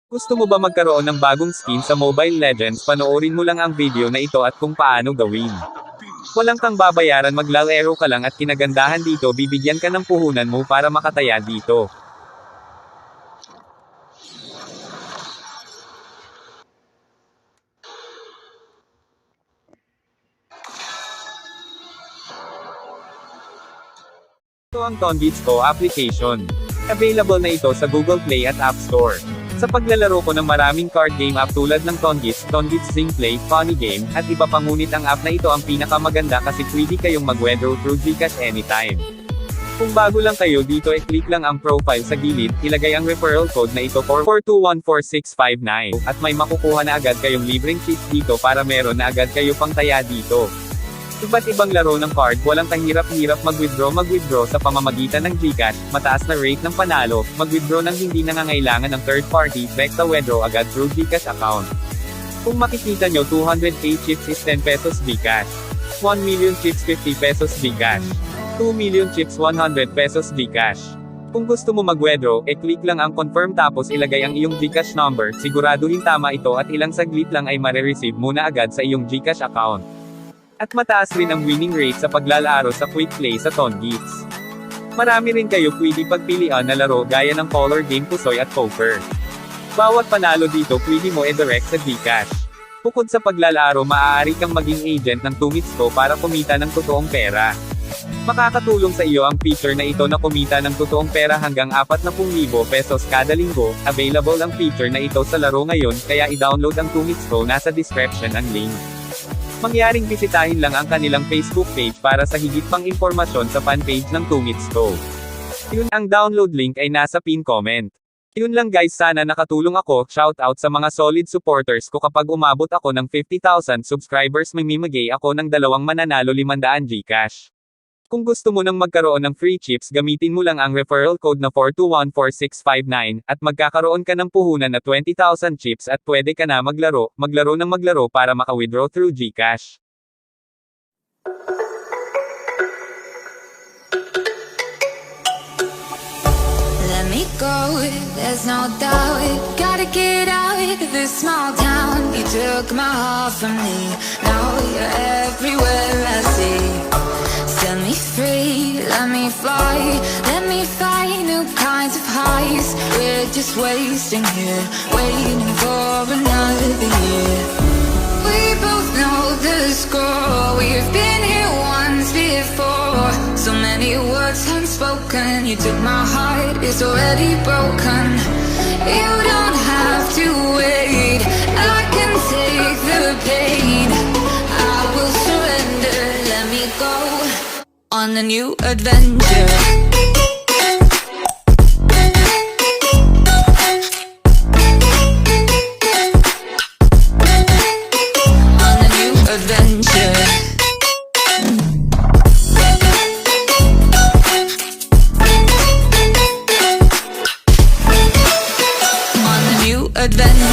Gusto mo ba magkaroon ng bagong skin sa Mobile Legends? Panoorin mo lang ang video na ito at kung paano gawin. Walang kang babayaran, maglalaro ka lang at kinagandahan dito, bibigyan ka ng puhunan mo para makataya dito. Ito ang Tongits Go application. Available na ito sa Google Play at App Store. Sa paglalaro ko ng maraming card game app tulad ng Tongits Zing Play, Funny Game, at iba pa, ngunit ang app na ito ang pinakamaganda kasi pwede kayong mag-withdraw through GCash anytime. Kung bago lang kayo dito, click lang ang profile sa gilid, ilagay ang referral code na ito for 4214659, at may makukuha na agad kayong libreng chips dito para meron na agad kayo pang taya dito. Iba't ibang laro ng card, walang kahirap-hirap mag-withdraw sa pamamagitan ng GCash, mataas na rate ng panalo, mag-withdraw ng hindi nangangailangan ng third party, basta withdraw agad through GCash account. Kung makikita nyo, 200k chips is 10 pesos GCash. 1 million chips 50 pesos GCash. 2 million chips 100 pesos GCash. Kung gusto mo mag-withdraw, click lang ang confirm tapos ilagay ang iyong GCash number, siguraduhin tama ito at ilang saglit lang ay mare-receive mo na agad sa iyong GCash account. At mataas rin ang winning rate sa paglalaro sa Quick Play sa Tongits. Marami rin kayo pwede pagpilian na laro gaya ng color game, pusoy at poker. Bawat panalo dito pwede mo e-direct sa GCash. Bukod sa paglalaro, maaari kang maging agent ng Tongits Go para kumita ng totoong pera. Makakatulong sa iyo ang feature na ito na kumita ng totoong pera hanggang 40,000 pesos kada linggo. Available ang feature na ito sa laro ngayon, kaya i-download ang Tongits Go, nasa description ang link. Mangyaring bisitahin lang ang kanilang Facebook page para sa higit pang impormasyon sa fanpage ng Tongits Go. Yun, ang download link ay nasa pin comment. Yun lang guys, sana nakatulong ako. Shout out sa mga solid supporters ko. Kapag umabot ako ng 50,000 subscribers, may mimigay ako ng 2 mananalo 500 GCash. Kung gusto mo nang magkaroon ng free chips, gamitin mo lang ang referral code na 4214659, at magkakaroon ka ng puhunan na 20,000 chips at pwede ka na maglaro para maka-withdraw through GCash. Let me go, there's no doubt. Gotta get out of this small town. You took my heart from me, now you're everywhere I see. Set me free, let me fly, let me find new kinds of highs. We're just wasting here, waiting for another year. We both know the score, we've been here once before. So many words unspoken, you took my heart, it's already broken. You don't have to wait, I can take the pain. I will surrender, let me go on a new adventure. On a new adventure. On a new adventure.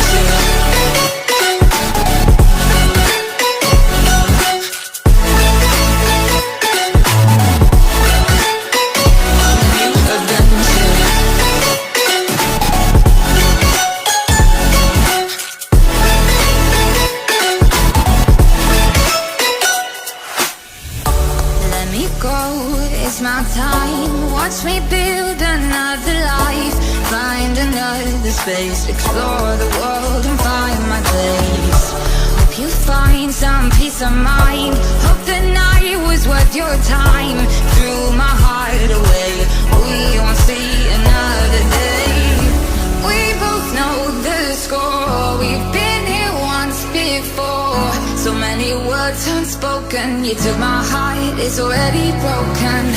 It's my time, watch me build another life. Find another space, explore the world and find my place. Hope you find some peace of mind. Hope the night was worth your time. Threw my heart away, we won't see another day. We both know the score, we've been here once before. So many words unspoken, you took my heart, it's already broken.